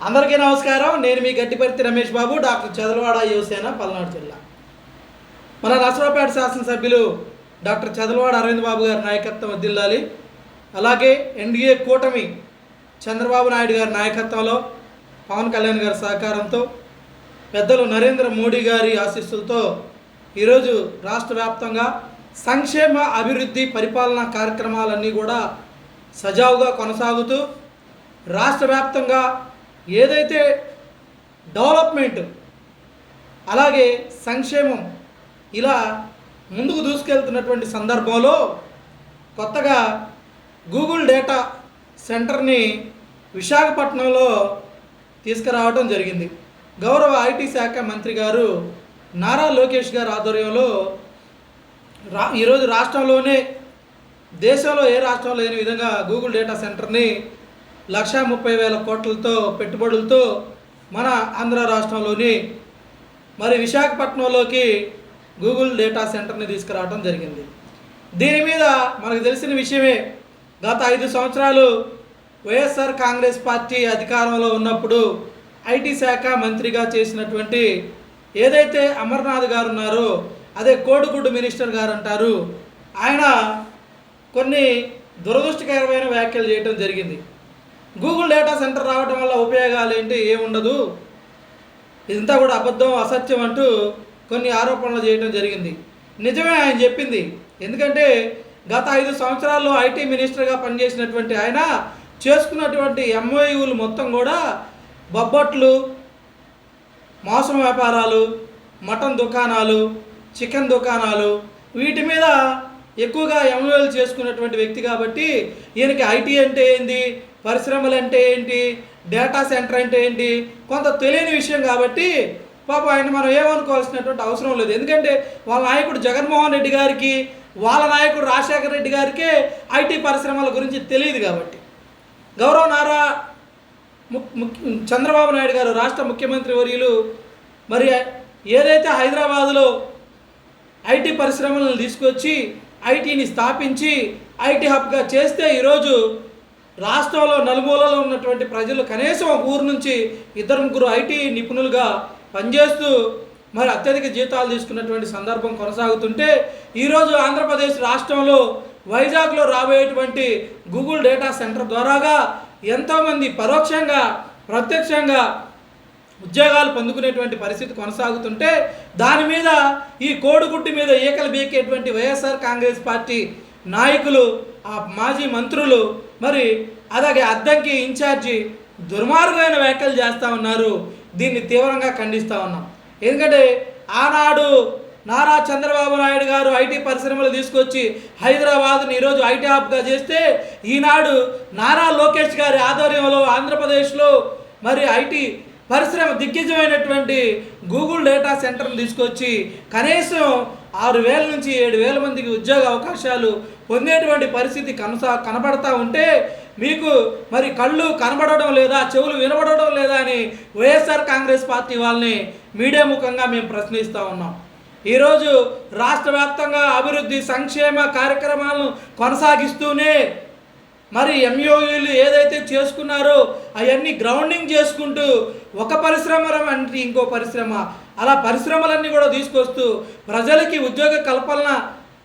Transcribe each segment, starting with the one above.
అందరికీ నమస్కారం. నేను మీ గడ్డిపర్తి రమేష్ బాబు, డాక్టర్ చదలవాడ యువసేన, పల్నాడు జిల్లా. మన నర్సరావుపేట శాసనసభ్యులు డాక్టర్ చదలవాడ అరవింద్ బాబు గారి నాయకత్వం వర్ధిల్లాలి. అలాగే ఎన్డీఏ కూటమి చంద్రబాబు నాయుడు గారి నాయకత్వంలో, పవన్ కళ్యాణ్ గారి సహకారంతో, పెద్దలు నరేంద్ర మోడీ గారి ఆశీస్సులతో ఈరోజు రాష్ట్ర వ్యాప్తంగా సంక్షేమ అభివృద్ధి పరిపాలనా కార్యక్రమాలన్నీ కూడా సజావుగా కొనసాగుతూ రాష్ట్ర వ్యాప్తంగా ఏదైతే డెవలప్మెంట్ అలాగే సంక్షేమం ఇలా ముందుకు దూసుకెళ్తున్నటువంటి సందర్భంలో కొత్తగా గూగుల్ డేటా సెంటర్ని విశాఖపట్నంలో తీసుకురావడం జరిగింది. గౌరవ ఐటీ శాఖ మంత్రి గారు నారా లోకేష్ గారి ఆధ్వర్యంలో ఈరోజు రాష్ట్రంలోనే దేశంలో ఏ రాష్ట్రం లేని విధంగా గూగుల్ డేటా సెంటర్ని 1,30,000 కోట్లతో పెట్టుబడులతో మన ఆంధ్ర రాష్ట్రంలోని మరి విశాఖపట్నంలోకి గూగుల్ డేటా సెంటర్ని తీసుకురావడం జరిగింది. దీని మీద మనకు తెలిసిన విషయమే, గత 5 సంవత్సరాలు వైఎస్ఆర్ కాంగ్రెస్ పార్టీ అధికారంలో ఉన్నప్పుడు ఐటీ శాఖ మంత్రిగా చేసినటువంటి ఏదైతే అమర్నాథ్ గారు ఉన్నారో, అదే కోడిగుడ్డు మినిస్టర్ గారు అంటారు, ఆయన కొన్ని దురదృష్టకరమైన వ్యాఖ్యలు చేయడం జరిగింది. గూగుల్ డేటా సెంటర్ రావడం వల్ల ఉపయోగాలు ఏంటి, ఏముండదు, ఇదంతా కూడా అబద్ధం, అసత్యం అంటూ కొన్ని ఆరోపణలు చేయడం జరిగింది. నిజమే ఆయన చెప్పింది. ఎందుకంటే గత 5 సంవత్సరాల్లో ఐటీ మినిస్టర్గా పనిచేసినటువంటి ఆయన చేసుకున్నటువంటి ఎంఓయూలు మొత్తం కూడా బొబ్బట్లు, మాంసం వ్యాపారాలు, మటన్ దుకాణాలు, చికెన్ దుకాణాలు, వీటి మీద ఎక్కువగా ఎంఓయూలు చేసుకున్నటువంటి వ్యక్తి కాబట్టి ఈయనకి ఐటీ అంటే ఏంటి, పరిశ్రమలు అంటే ఏంటి, డేటా సెంటర్ అంటే ఏంటి కొంత తెలియని విషయం కాబట్టి పాపం ఆయన మనం ఏమనుకోవాల్సినటువంటి అవసరం లేదు. ఎందుకంటే వాళ్ళ నాయకుడు జగన్మోహన్ రెడ్డి గారికి, వాళ్ళ నాయకుడు రాజశేఖర రెడ్డి గారికే ఐటీ పరిశ్రమల గురించి తెలియదు కాబట్టి, గౌరవ నారా చంద్రబాబు నాయుడు గారు రాష్ట్ర ముఖ్యమంత్రి వర్యులు మరి ఏదైతే హైదరాబాదులో ఐటీ పరిశ్రమలను తీసుకొచ్చి ఐటీని స్థాపించి ఐటీ హబ్గా చేస్తే ఈరోజు రాష్ట్రంలో నలుమూలలో ఉన్నటువంటి ప్రజలు కనీసం ఒక ఊరు నుంచి 2-3 ఐటీ నిపుణులుగా పనిచేస్తూ మరి అత్యధిక జీతాలు తీసుకున్నటువంటి సందర్భం కొనసాగుతుంటే, ఈరోజు ఆంధ్రప్రదేశ్ రాష్ట్రంలో వైజాగ్లో రాబోయేటువంటి గూగుల్ డేటా సెంటర్ ద్వారాగా ఎంతోమంది పరోక్షంగా ప్రత్యక్షంగా ఉద్యోగాలు పొందుకునేటువంటి పరిస్థితి కొనసాగుతుంటే, దాని మీద ఈ కోడిగుడ్డు మీద ఈకలు బీకేటువంటి వైఎస్ఆర్ కాంగ్రెస్ పార్టీ నాయకులు, ఆ మాజీ మంత్రులు, మరి అలాగే అద్దంకి ఇన్ఛార్జి దుర్మార్గమైన వ్యాఖ్యలు చేస్తూ ఉన్నారు. దీన్ని తీవ్రంగా ఖండిస్తూ ఉన్నాం. ఎందుకంటే ఆనాడు నారా చంద్రబాబు నాయుడు గారు ఐటీ పరిశ్రమలు తీసుకొచ్చి హైదరాబాద్ని ఈరోజు ఐటీ హబ్గా చేస్తే, ఈనాడు నారా లోకేష్ గారి ఆధ్వర్యంలో ఆంధ్రప్రదేశ్లో మరి ఐటీ పరిశ్రమ దిగ్గజమైనటువంటి గూగుల్ డేటా సెంటర్ని తీసుకొచ్చి కనీసం 6,000 నుంచి 7,000 మందికి ఉద్యోగ అవకాశాలు పొందేటువంటి పరిస్థితి కనబడతా ఉంటే, మీకు మరి కళ్ళు కనబడడం లేదా, చెవులు వినబడడం లేదా అని వైఎస్ఆర్ కాంగ్రెస్ పార్టీ వాళ్ళని మీడియా ముఖంగా మేము ప్రశ్నిస్తూ ఉన్నాం. ఈరోజు రాష్ట్ర వ్యాప్తంగా అభివృద్ధి సంక్షేమ కార్యక్రమాలను కొనసాగిస్తూనే మరి ఎంఓయూలు ఏదైతే చేసుకున్నారో అవన్నీ గ్రౌండింగ్ చేసుకుంటూ ఒక పరిశ్రమ అంటే ఇంకో పరిశ్రమ, అలా పరిశ్రమలన్నీ కూడా తీసుకొస్తూ ప్రజలకి ఉద్యోగ కల్పన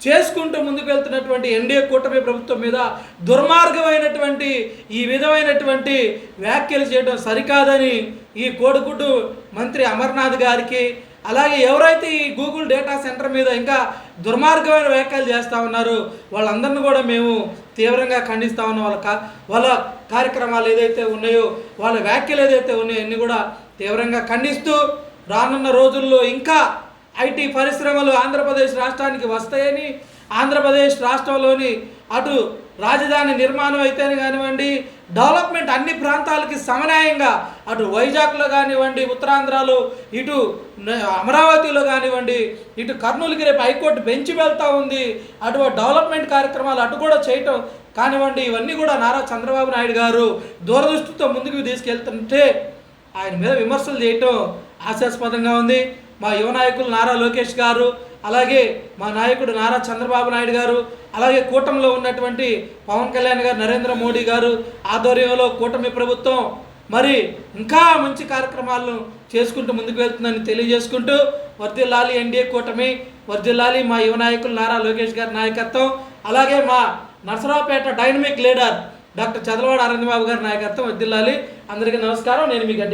చేసుకుంటూ ముందుకు వెళ్తున్నటువంటి ఎన్డీఏ కూటమి ప్రభుత్వం మీద దుర్మార్గమైనటువంటి ఈ విధమైనటువంటి వ్యాఖ్యలు చేయడం సరికాదని ఈ కోడిగుడ్డు మంత్రి అమర్నాథ్ గారికి, అలాగే ఎవరైతే ఈ గూగుల్ డేటా సెంటర్ మీద ఇంకా దుర్మార్గమైన వ్యాఖ్యలు చేస్తూ ఉన్నారో వాళ్ళందరినీ కూడా మేము తీవ్రంగా ఖండిస్తూ ఉన్నాం. వాళ్ళ కార్యక్రమాలు ఏదైతే ఉన్నాయో, వాళ్ళ వ్యాఖ్యలు ఏదైతే ఉన్నాయో అన్నీ కూడా తీవ్రంగా ఖండిస్తూ, రానున్న రోజుల్లో ఇంకా ఐటీ పరిశ్రమలు ఆంధ్రప్రదేశ్ రాష్ట్రానికి వస్తాయని, ఆంధ్రప్రదేశ్ రాష్ట్రంలోని అటు రాజధాని నిర్మాణం అయితేనే కానివ్వండి, డెవలప్మెంట్ అన్ని ప్రాంతాలకి సమన్యాయంగా అటు వైజాగ్లో కానివ్వండి, ఉత్తరాంధ్రలో, ఇటు అమరావతిలో కానివ్వండి, ఇటు కర్నూలుకి రేపు హైకోర్టు బెంచ్ వెళ్తూ ఉంది, అటు డెవలప్మెంట్ కార్యక్రమాలు అటు కూడా చేయటం కానివ్వండి, ఇవన్నీ కూడా నారా చంద్రబాబు నాయుడు గారు దూరదృష్టితో ముందుకు తీసుకెళ్తుంటే ఆయన మీద విమర్శలు చేయటం హాస్యాస్పదంగా ఉంది. మా యువ నాయకులు నారా లోకేష్ గారు, అలాగే మా నాయకుడు నారా చంద్రబాబు నాయుడు గారు, అలాగే కూటమిలో ఉన్నటువంటి పవన్ కళ్యాణ్ గారు, నరేంద్ర మోడీ గారు ఆధ్వర్యంలో కూటమి ప్రభుత్వం మరి ఇంకా మంచి కార్యక్రమాలను చేసుకుంటూ ముందుకు వెళ్తుందని తెలియజేసుకుంటూ వర్ధిల్లాలి ఎన్డీఏ కూటమి, వర్ధిల్లాలి మా యువ నాయకులు నారా లోకేష్ గారి నాయకత్వం, అలాగే మా Narasaraopet dynamic leader doctor Chadalavada Aravind Babu గారి నాయకత్వం వర్ధిల్లాలి. అందరికీ నమస్కారం. నేను మీ గడ్డి